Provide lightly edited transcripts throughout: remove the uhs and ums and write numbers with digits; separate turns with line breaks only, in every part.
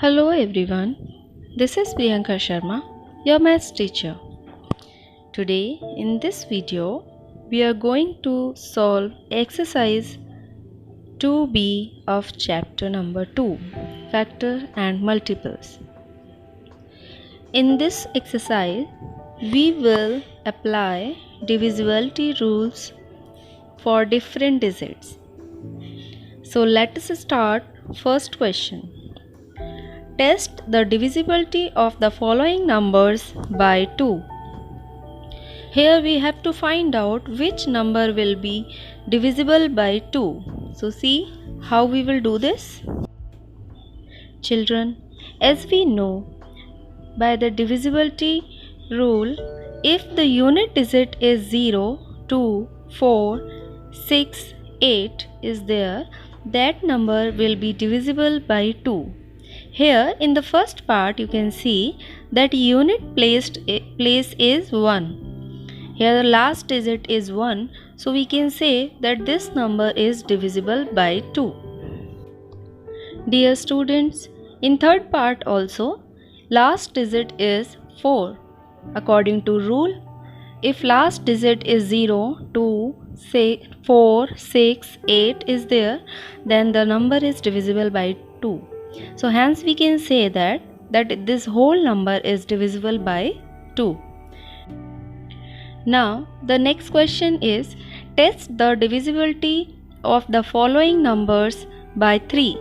Hello everyone, this is Priyanka Sharma, your maths teacher. Today in this video, we are going to solve exercise 2b of chapter number 2, Factor and Multiples. In this exercise, we will apply divisibility rules for different digits. So let us start first question. Test the divisibility of the following numbers by 2. Here we have to find out which number will be divisible by 2. So see how we will do this. Children, as we know, by the divisibility rule, if the unit digit is 0, 2, 4, 6, 8 is there, that number will be divisible by 2. Here in the first part you can see that unit place is 1. Here the last digit is 1, so we can say that this number is divisible by 2. Dear students, in third part also last digit is 4. According to rule, if last digit is 0, 2, 4, 6, 8 is there, then the number is divisible by 2. So hence we can say that this whole number is divisible by 2. Now the next question is, test the divisibility of the following numbers by 3.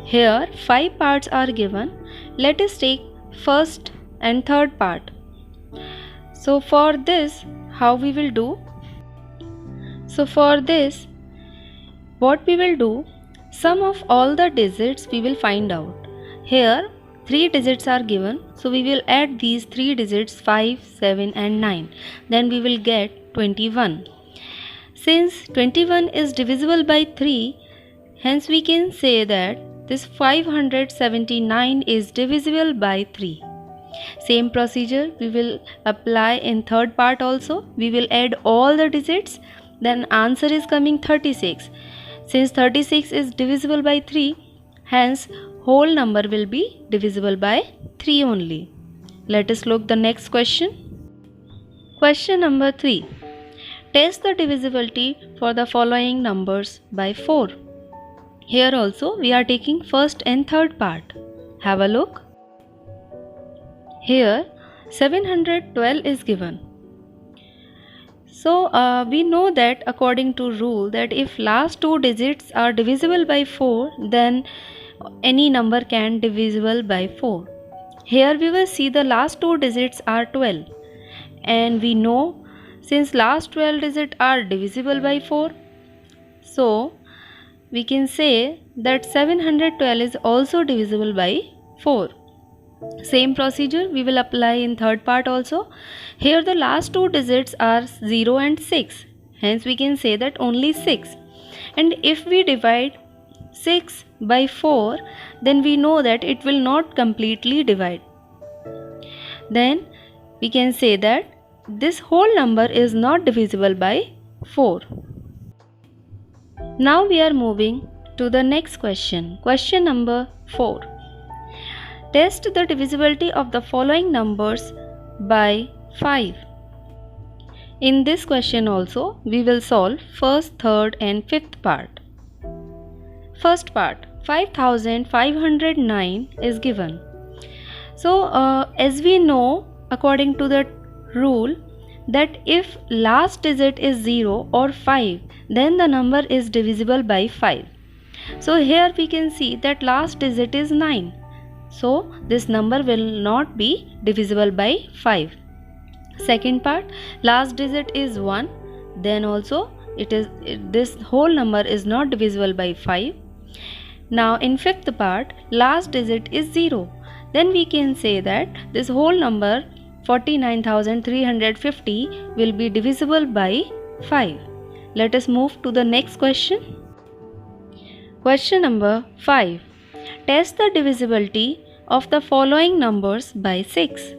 Here 5 parts are given. Let us take first and third part. So for this, how we will do? So for this, what we will do? Sum of all the digits we will find out. Here 3 digits are given, so we will add these 3 digits 5, 7 and 9. Then we will get 21. Since 21 is divisible by 3, hence we can say that this 579 is divisible by 3. Same procedure we will apply in third part also. We will add all the digits, then answer is coming 36. Since 36 is divisible by 3, hence whole number will be divisible by 3 only. Let us look the next question. Question number 3. Test the divisibility for the following numbers by 4. Here also we are taking first and third part. Have a look. Here 712 is given. So we know that according to rule that if last 2 digits are divisible by 4, then any number can divisible by 4. Here we will see the last 2 digits are 12, and we know since last 12 digits are divisible by 4, so we can say that 712 is also divisible by 4. Same procedure we will apply in third part also. Here the last 2 digits are 0 and 6. Hence we can say that only 6. And if we divide 6 by 4, then we know that it will not completely divide. Then we can say that this whole number is not divisible by 4. Now we are moving to the next question. Question number 4. Test the divisibility of the following numbers by 5. In this question also, we will solve first, third and fifth part. First part, 5509 is given. So, as we know, according to the rule, that if last digit is 0 or 5, then the number is divisible by 5. So, here we can see that last digit is 9. So this number will not be divisible by 5. Second part, last digit is 1, then also this whole number is not divisible by 5. Now in fifth part, last digit is 0, then we can say that this whole number 49,350 will be divisible by 5. Let us move to the next question. Question number 5. Test the divisibility of the following numbers by 6.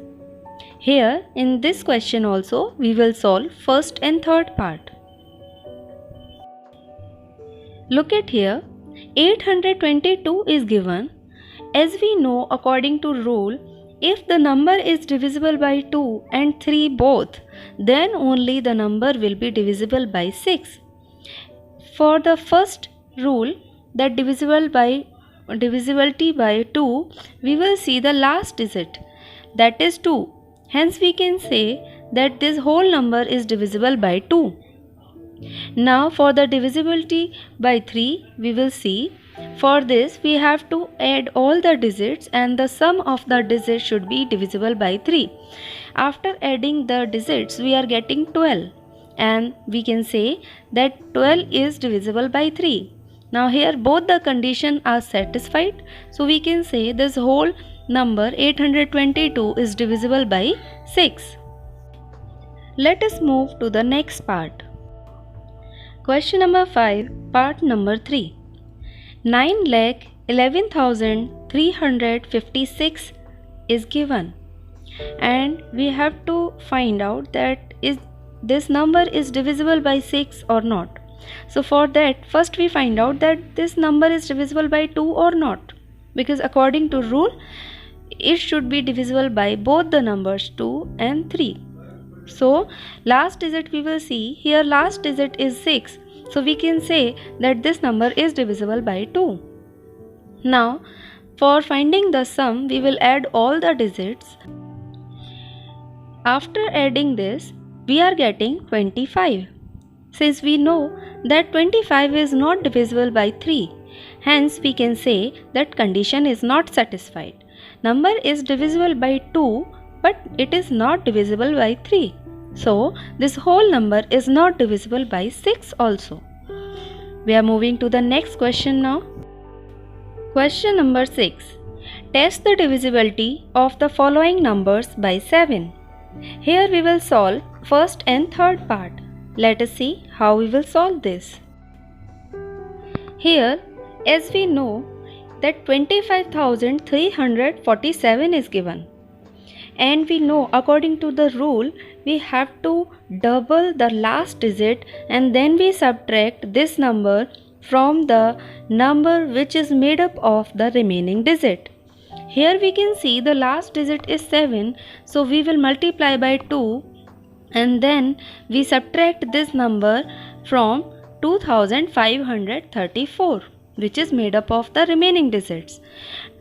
Here in this question also we will solve first and third part. Look at here, 822 is given As we know, according to rule, if the number is divisible by 2 and 3 both, then only the number will be divisible by 6. For the first rule, that divisibility by 2, we will see the last digit, that is 2. Hence we can say that this whole number is divisible by 2. Now for the divisibility by 3, we will see. For this we have to add all the digits and the sum of the digits should be divisible by 3. After adding the digits we are getting 12 and we can say that 12 is divisible by 3. Now here both the conditions are satisfied, so we can say this whole number 822 is divisible by 6. Let us move to the next part. Question number 5, part number 3. 9,11,356 is given and we have to find out that is this number is divisible by 6 or not. So for that, first we find out that this number is divisible by 2 or not, because according to rule it should be divisible by both the numbers 2 and 3. So last digit we will see, here last digit is 6. So we can say that this number is divisible by 2. Now for finding the sum, we will add all the digits. After adding this, we are getting 25. Since we know that 25 is not divisible by 3, hence we can say that condition is not satisfied. Number is divisible by 2, but it is not divisible by 3. So this whole number is not divisible by 6 also. We are moving to the next question now. Question number 6. Test the divisibility of the following numbers by 7. Here we will solve first and third part. Let us see how we will solve this. Here, as we know that 25,347 is given. And we know according to the rule, we have to double the last digit and then we subtract this number from the number which is made up of the remaining digit. Here we can see the last digit is 7, so we will multiply by 2 and then we subtract this number from 2534, which is made up of the remaining digits.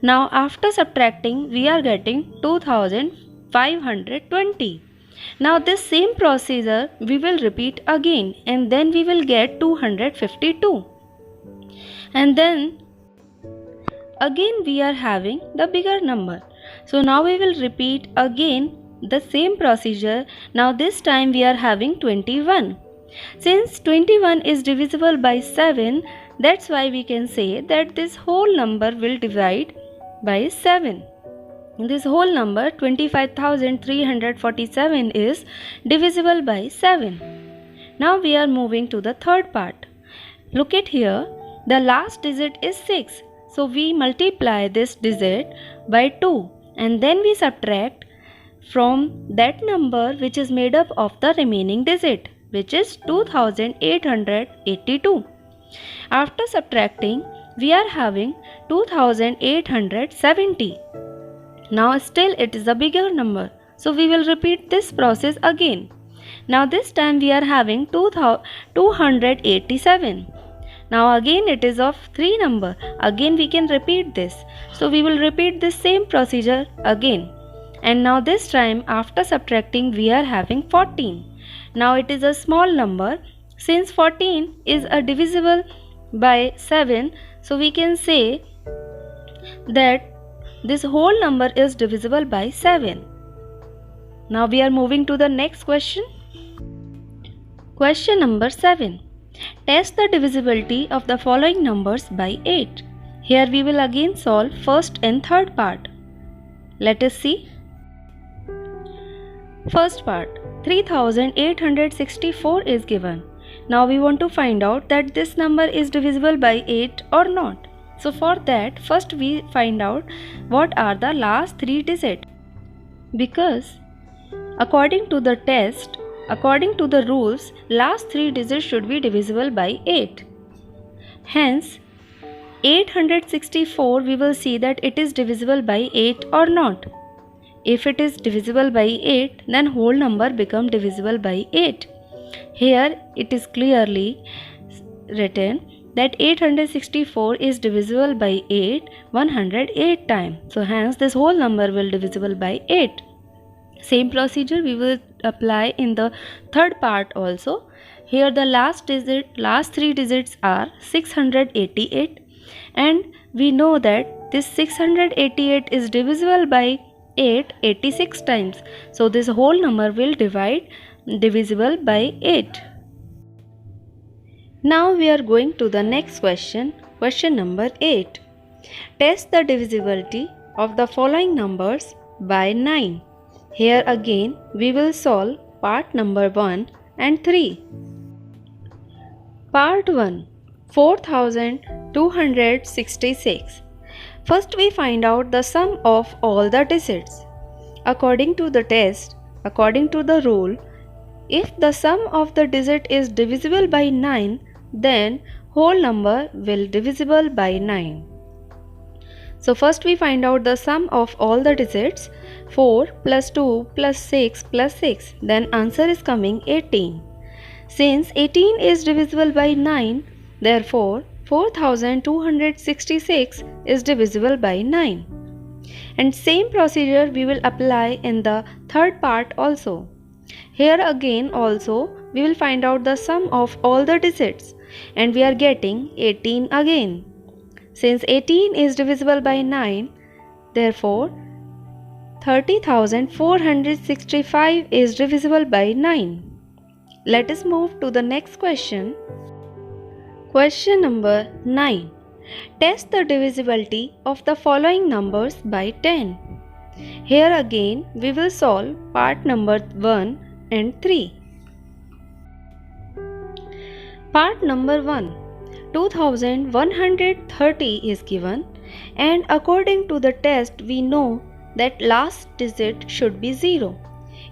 Now after subtracting, we are getting 2520. Now this same procedure we will repeat again and then we will get 252. And then again we are having the bigger number. So now we will repeat again the same procedure. Now this time we are having 21. Since 21 is divisible by 7, that's why we can say that this whole number will divide by 7. This whole number 25,347 is divisible by 7. Now we are moving to the third part. Look at here, the last digit is 6. So we multiply this digit by 2 and then we subtract from that number which is made up of the remaining digit, which is 2882. After subtracting, we are having 2870. Now still it is a bigger number, so we will repeat this process again. Now this time we are having 287. Now again it is of 3 number. Again we can repeat this. So we will repeat this same procedure again. And now this time after subtracting we are having 14. Now it is a small number. Since 14 is a divisible by 7, so we can say that this whole number is divisible by 7. Now we are moving to the next question. Question number 7. Test the divisibility of the following numbers by 8. Here we will again solve first and third part. Let us see. First part, 3864 is given. Now we want to find out that this number is divisible by 8 or not. So for that, first we find out what are the last 3 digits. Because according to the test, according to the rules, last 3 digits should be divisible by 8. Hence, 864, we will see that it is divisible by 8 or not. If it is divisible by 8, then whole number become divisible by 8. Here it is clearly written that 864 is divisible by 8 108 times. So hence this whole number will divisible by 8. Same procedure we will apply in the third part also. Here the last three digits are 688, and we know that this 688 is divisible by 8 86 times. So this whole number will divisible by 8. Now we are going to the next question, question number 8. Test the divisibility of the following numbers by 9. Here again we will solve part number 1 and 3. Part 1, 4266. First we find out the sum of all the digits. According to the test, according to the rule, if the sum of the digit is divisible by 9, then whole number will divisible by 9. So first we find out the sum of all the digits. 4 plus 2 plus 6 plus 6. Then answer is coming 18. Since 18 is divisible by 9, therefore 4266 is divisible by 9. And same procedure we will apply in the third part also. Here again also we will find out the sum of all the digits, and we are getting 18 again. Since 18 is divisible by 9, therefore 30,465 is divisible by 9. Let us move to the next question. Question number 9. Test the divisibility of the following numbers by 10. Here again we will solve part number 1 and 3. Part number 1. 2130 is given, and according to the test we know that last digit should be 0.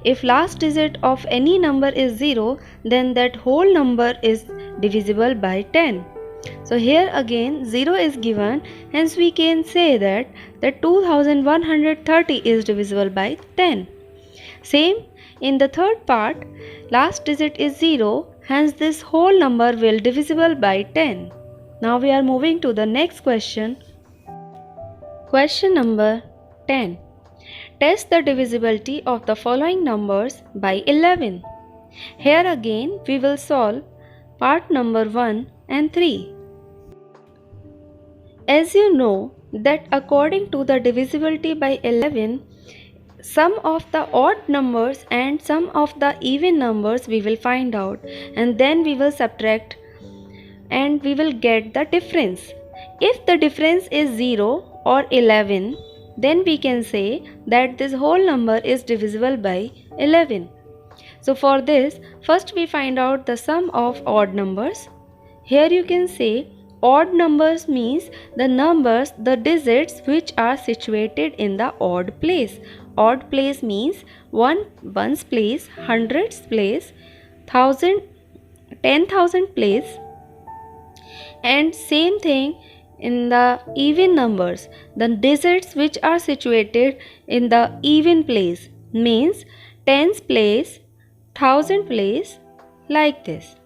If last digit of any number is 0, then that whole number is divisible by 10. So here again 0 is given, hence we can say that the 2130 is divisible by 10. Same in the third part, last digit is 0, hence this whole number will divisible by 10. Now we are moving to the next question. Question number 10. Test the divisibility of the following numbers by 11. Here again we will solve part number 1 and 3. As you know that according to the divisibility by 11, sum of the odd numbers and sum of the even numbers we will find out, and then we will subtract and we will get the difference. If the difference is 0 or 11, then we can say that this whole number is divisible by 11. So for this, first we find out the sum of odd numbers. Here you can say odd numbers means the digits which are situated in the odd place. Odd place means ones place, hundreds place, 1000 place, and same thing in the even numbers. The digits which are situated in the even place means tens place, 1000 place, like this.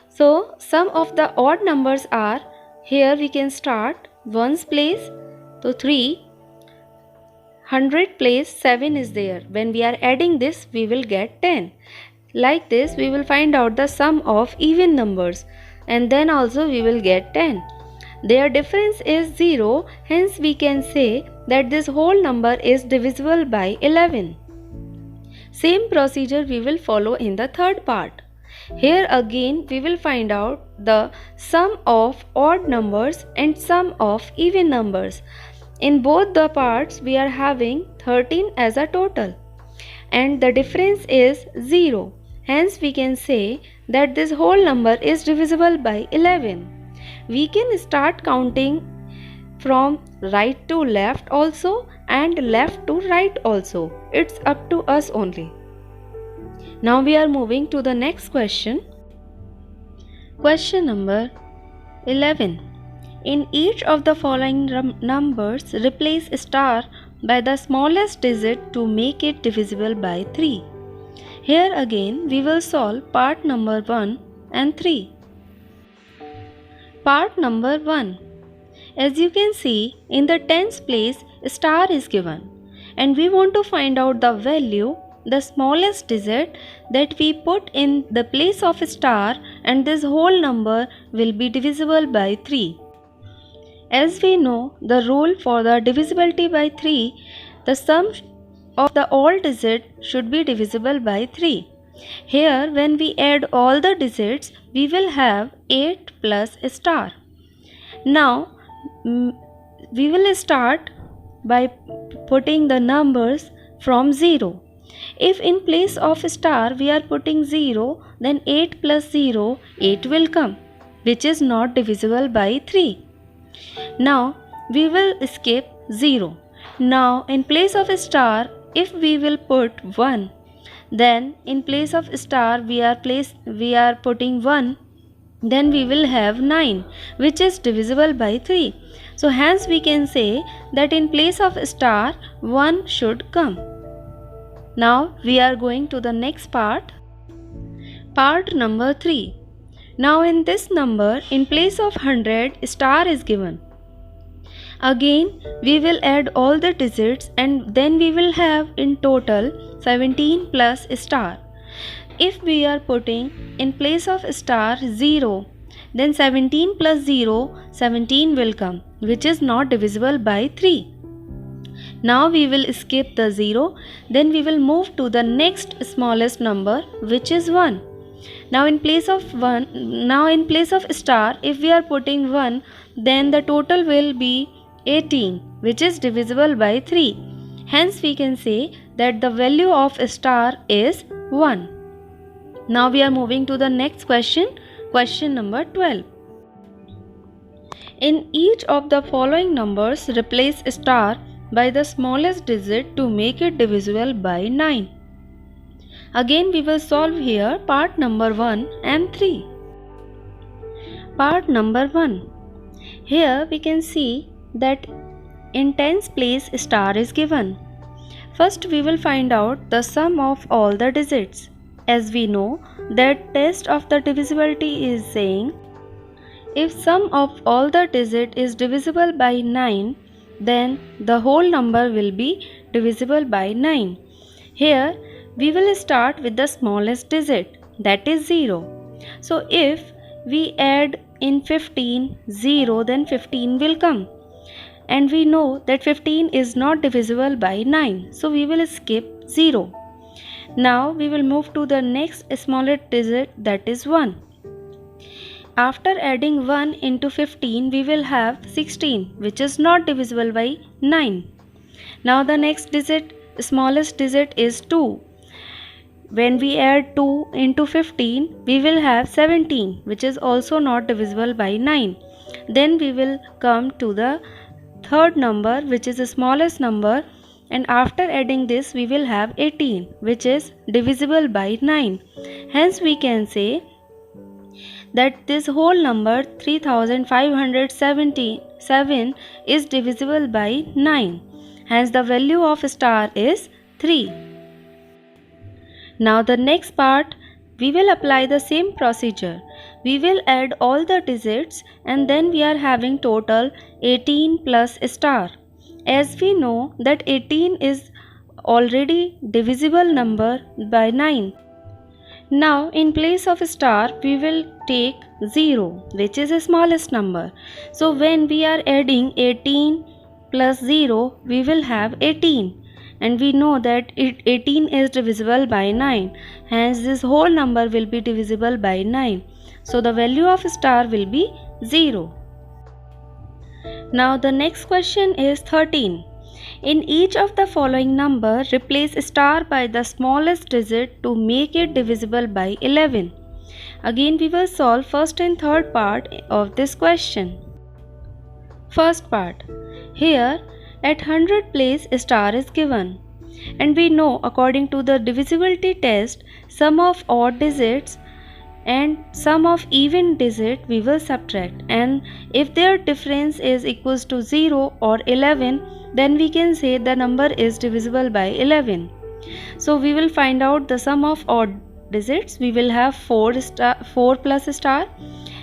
So some of the odd numbers are, here we can start ones place, so 3, 100 place 7 is there. When we are adding this, we will get 10. Like this we will find out the sum of even numbers, and then also we will get 10. Their difference is 0, hence we can say that this whole number is divisible by 11. Same procedure we will follow in the third part. Here again we will find out the sum of odd numbers and sum of even numbers. In both the parts we are having 13 as a total, and the difference is 0. Hence we can say that this whole number is divisible by 11. We can start counting from right to left also and left to right also. It's up to us only. Now we are moving to the next question. Question number 11. In each of the following numbers, replace star by the smallest digit to make it divisible by 3. Here again we will solve part number 1 and 3. Part number 1. As you can see, in the tens place star is given and we want to find out the value, the smallest digit that we put in the place of star, and this whole number will be divisible by 3. As we know the rule for the divisibility by 3, the sum of the all digits should be divisible by 3. Here when we add all the digits, we will have 8 plus star. Now we will start by putting the numbers from 0. If in place of star we are putting 0, then 8 plus 0, 8 will come, which is not divisible by 3. Now we will skip 0. Now in place of star, if we will put 1, then in place of star we are putting 1, then we will have 9, which is divisible by 3. So hence we can say that in place of star 1 should come. Now we are going to the next part. Part number 3. Now in this number, in place of 100, star is given. Again we will add all the digits and then we will have in total 17 plus star. If we are putting in place of star 0, then 17 plus 0, 17 will come, which is not divisible by 3. Now we will skip the 0, then we will move to the next smallest number, which is 1. Now in place of star, if we are putting 1, then the total will be 18, which is divisible by 3. Hence we can say that the value of star is 1. Now we are moving to the next question, question number 12. In each of the following numbers, replace star by the smallest digit to make it divisible by 9. Again we will solve here part number 1 and 3. Part number 1. Here we can see that in tens place star is given. First we will find out the sum of all the digits. As we know that test of the divisibility is saying, if sum of all the digit is divisible by 9, then the whole number will be divisible by 9. Here we will start with the smallest digit, that is 0. So if we add in 15 0, then 15 will come. And we know that 15 is not divisible by 9, so we will skip 0. Now we will move to the next smallest digit, that is 1. After adding 1 into 15, we will have 16, which is not divisible by 9. Now the next digit, smallest digit, is 2. When we add 2 into 15, we will have 17, which is also not divisible by 9. Then we will come to the third number, which is the smallest number, and after adding this we will have 18, which is divisible by 9. Hence we can say that this whole number 3577 is divisible by 9. Hence the value of star is 3. Now the next part, we will apply the same procedure. We will add all the digits and then we are having total 18 plus star. As we know that 18 is already divisible number by 9. Now in place of star we will take 0, which is the smallest number. So when we are adding 18 plus 0, we will have 18. And we know that 18 is divisible by 9. Hence this whole number will be divisible by 9. So the value of star will be 0. Now the next question is 13. In each of the following number, replace star by the smallest digit to make it divisible by 11. Again we will solve first and third part of this question. First part. Here at 100 place star is given. And we know according to the divisibility test, sum of odd digits and sum of even digit we will subtract, and if their difference is equals to 0 or 11, then we can say the number is divisible by 11. So we will find out the sum of odd digits. We will have 4 plus star,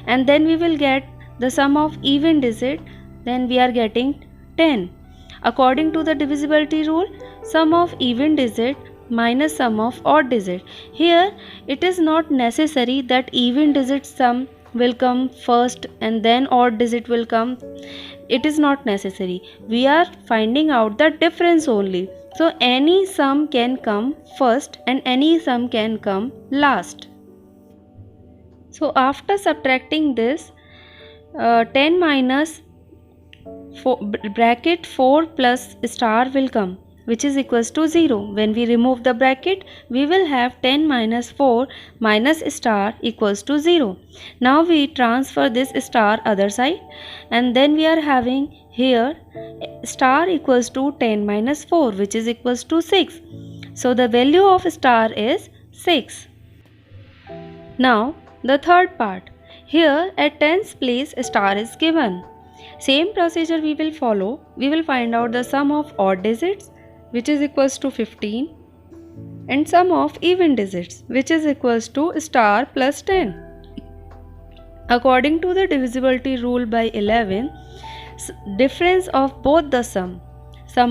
and then we will get the sum of even digit, then we are getting 10. According to the divisibility rule, sum of even digit minus sum of odd digit. Here it is not necessary that even digit sum will come first and then odd digit will come. It is not necessary. We are finding out the difference only. So any sum can come first and any sum can come last. So after subtracting this, 10 minus bracket 4 plus star will come, which is equals to 0. When we remove the bracket, we will have 10 minus 4 minus star equals to 0. Now we transfer this star other side, and then we are having here star equals to 10 minus 4, which is equals to 6. So the value of star is 6. Now the third part. Here at tens place star is given. Same procedure we will follow. We will find out the sum of odd digits, which is equals to 15, and sum of even digits, which is equals to star plus 10. According to the divisibility rule by 11, difference of both the sum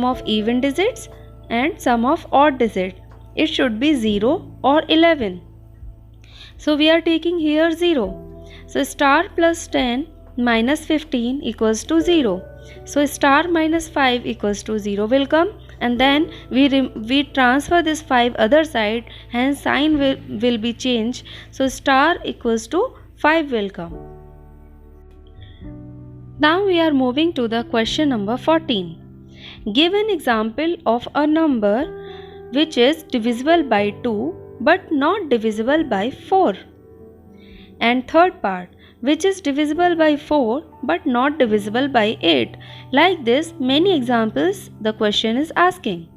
of even digits and sum of odd digit, it should be 0 or 11. So we are taking here 0. So star plus 10 minus 15 equals to 0. So star minus 5 equals to 0 will come, and then we transfer this 5 other side, hence sign will be changed. So star equals to 5 will come. Now we are moving to the question number 14. Give an example of a number which is divisible by 2 but not divisible by 4. And third part, which is divisible by 4 but not divisible by 8. Like this, many examples the question is asking.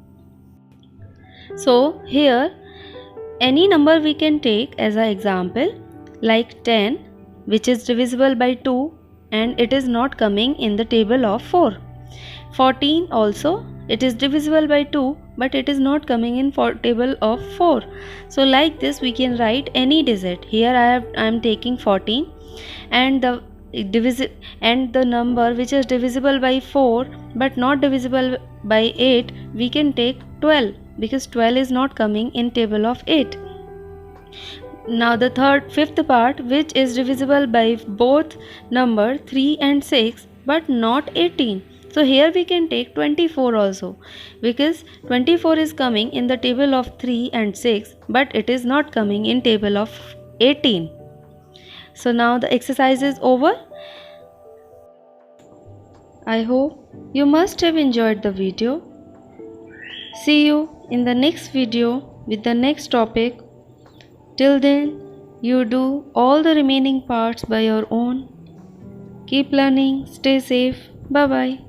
So here any number we can take as an example, like 10, which is divisible by 2 and it is not coming in the table of 4. 14 also, it is divisible by 2 but it is not coming in table of 4. So like this we can write any digit. Here I am taking 14, and the number which is divisible by 4 but not divisible by 8, we can take 12, because 12 is not coming in table of 8. Now the fifth part, which is divisible by both number 3 and 6 but not 18. So here we can take 24 also, because 24 is coming in the table of 3 and 6 but it is not coming in table of 18. So now the exercise is over. I hope you must have enjoyed the video. See you in the next video with the next topic. Till then, you do all the remaining parts by your own. Keep learning, stay safe, bye bye.